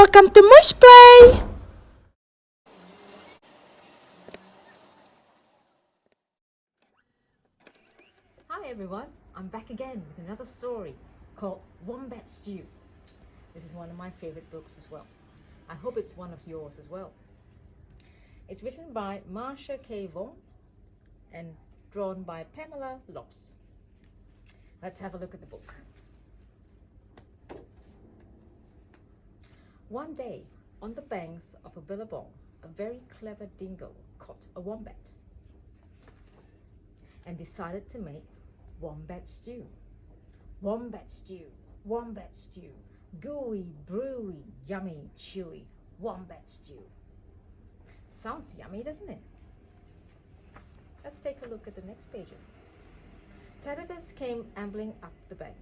Welcome to Mush Play! Hi everyone, I'm back again with another story called Wombat Stew. This is one of my favorite books as well. I hope it's one of yours as well. It's written by Marcia K. Vaughan and drawn by Pamela Lofts. Let's have a look at the book. One day, on the banks of a billabong, a very clever dingo caught a wombat and decided to make wombat stew. Wombat stew, wombat stew, gooey, brewy, yummy, chewy, wombat stew. Sounds yummy, doesn't it? Let's take a look at the next pages. Platypus came ambling up the bank.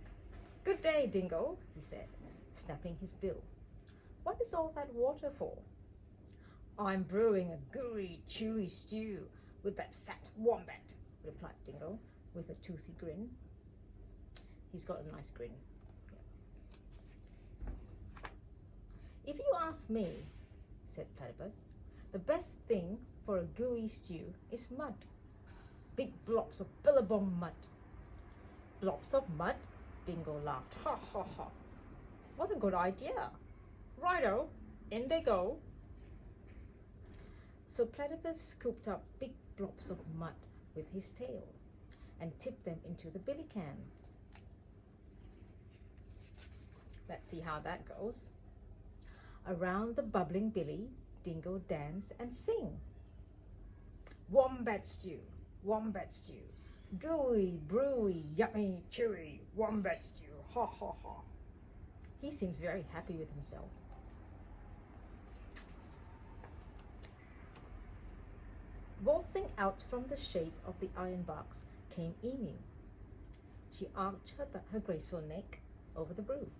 "Good day, Dingo," he said, snapping his bill. "What is all that water for?" "I'm brewing a gooey, chewy stew with that fat wombat," replied Dingo with a toothy grin. He's got a nice grin. "If you ask me," said Platypus, "the best thing for a gooey stew is mud. Big blobs of billabong mud." "Blobs of mud?" Dingo laughed. "Ha ha ha. What a good idea. Righto, in they go." So Platypus scooped up big blobs of mud with his tail and tipped them into the billy can. Let's see how that goes. Around the bubbling billy, Dingo dance and sing. "Wombat stew, wombat stew, gooey, brewy, yummy, chewy, wombat stew, ha ha ha." He seems very happy with himself. Waltzing out from the shade of the ironbarks came Emu. She arched her graceful neck over the brew.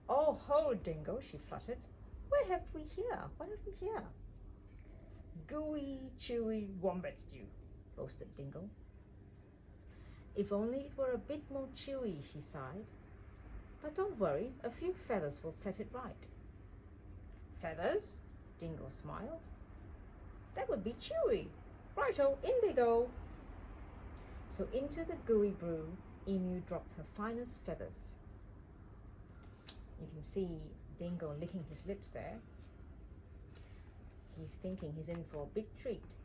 "Oh ho, Dingo," she fluttered. What have we here? "Gooey, chewy wombat stew," boasted Dingo. "If only it were a bit more chewy," she sighed. "But don't worry, a few feathers will set it right." "Feathers?" Dingo smiled. "That would be chewy. Righto, in they go." So into the gooey brew, Emu dropped her finest feathers. You can see Dingo licking his lips there. He's thinking he's in for a big treat.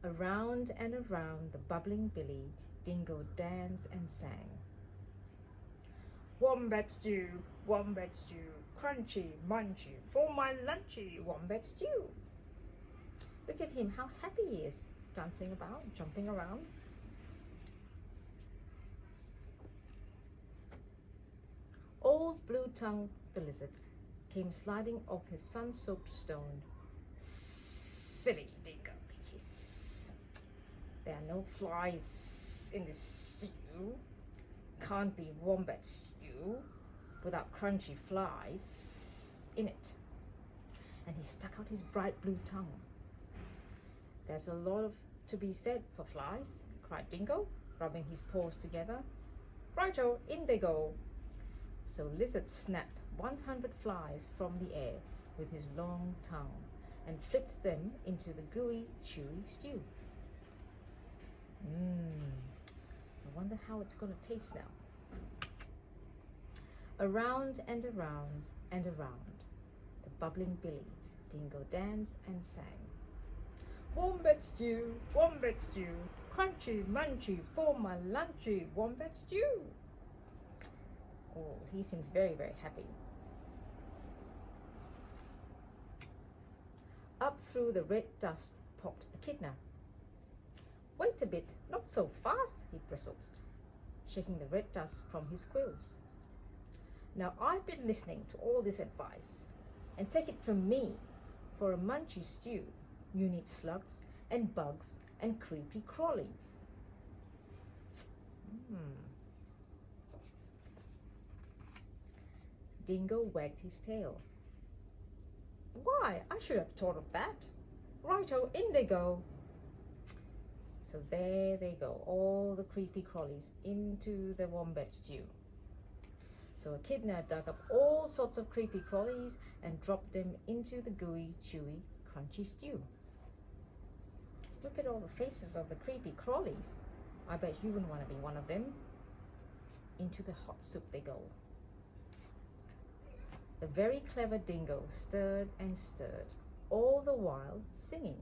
Around and around the bubbling billy, Dingo danced and sang. "Wombat stew, crunchy, munchy, for my lunchy, wombat stew." Look at him, how happy he is, dancing about, jumping around. Old Blue Tongue the lizard came sliding off his sun-soaked stone. "Silly Dingo," he hissed. "There are no flies in this stew. Can't be wombat stew without crunchy flies in it." And he stuck out his bright blue tongue. "There's a lot to be said for flies," cried Dingo, rubbing his paws together. "Righto, in they go." So Lizard snapped 100 flies from the air with his long tongue and flipped them into the gooey, chewy stew. I wonder how it's going to taste now. Around and around and around the bubbling billy, Dingo danced and sang. "Wombat stew, crunchy, munchy, for my lunchy, wombat stew." Oh, he seems very, very happy. Up through the red dust popped Echidna. "Wait a bit, not so fast," he bristled, shaking the red dust from his quills. "Now I've been listening to all this advice, and take it from me, for a munchy stew, you need slugs and bugs and creepy crawlies." Dingo wagged his tail. "Why, I should have thought of that. Righto, in they go." So there they go, all the creepy crawlies into the wombat stew. So Echidna dug up all sorts of creepy crawlies and dropped them into the gooey, chewy, crunchy stew. Look at all the faces of the creepy crawlies. I bet you wouldn't want to be one of them. Into the hot soup they go. The very clever dingo stirred and stirred, all the while singing.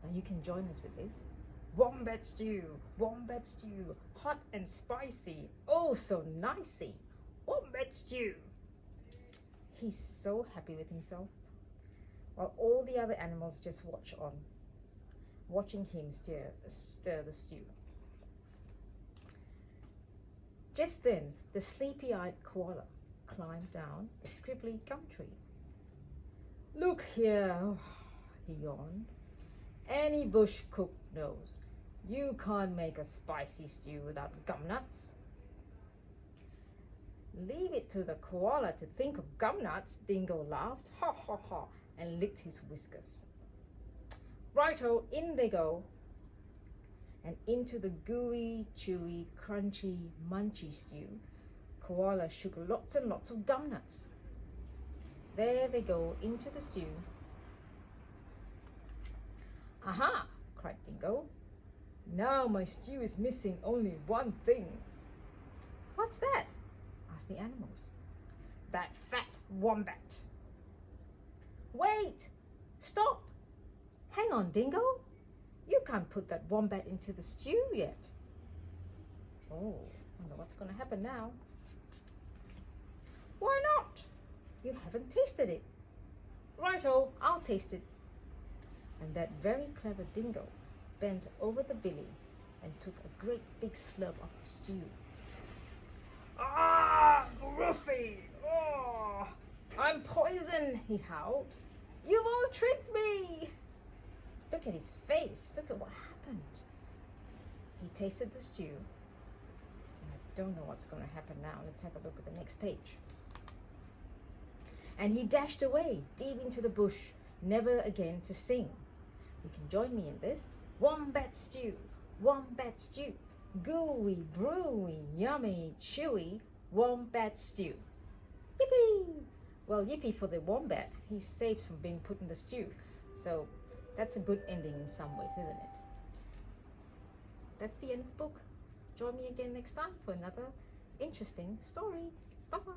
Now you can join us with this. Wombat stew, hot and spicy, oh so nicey. Wombat stew. He's so happy with himself, while all the other animals just watch on, watching him stir the stew. Just then, the sleepy-eyed koala climbed down the scribbly gum tree. Look here, he yawned. Any bush cook knows you can't make a spicy stew without gum nuts. Leave it to the koala to think of gum nuts, Dingo laughed, ha ha ha, and licked his whiskers. Righto, in they go. And into the gooey, chewy, crunchy, munchy stew, koala shook lots and lots of gum nuts. There they go into the stew. Aha! Cried Dingo. Now my stew is missing only one thing. What's that? Asked the animals. That fat wombat. Wait! Stop! Hang on, Dingo. You can't put that wombat into the stew yet. Oh, I wonder what's going to happen now. Why not? You haven't tasted it. Righto, I'll taste it. And that very clever Dingo bent over the billy and took a great big slurp of the stew. Ah, Gruffy! Oh, I'm poisoned, he howled. You've all tricked me! Look at his face. Look at what happened. He tasted the stew. And I don't know what's going to happen now. Let's have a look at the next page. And he dashed away deep into the bush, never again to sing. You can join me in this. Wombat stew, gooey, brewy, yummy, chewy, wombat stew. Yippee! Well, yippee for the wombat. He's saved from being put in the stew. So that's a good ending in some ways, isn't it? That's the end of the book. Join me again next time for another interesting story. Bye-bye.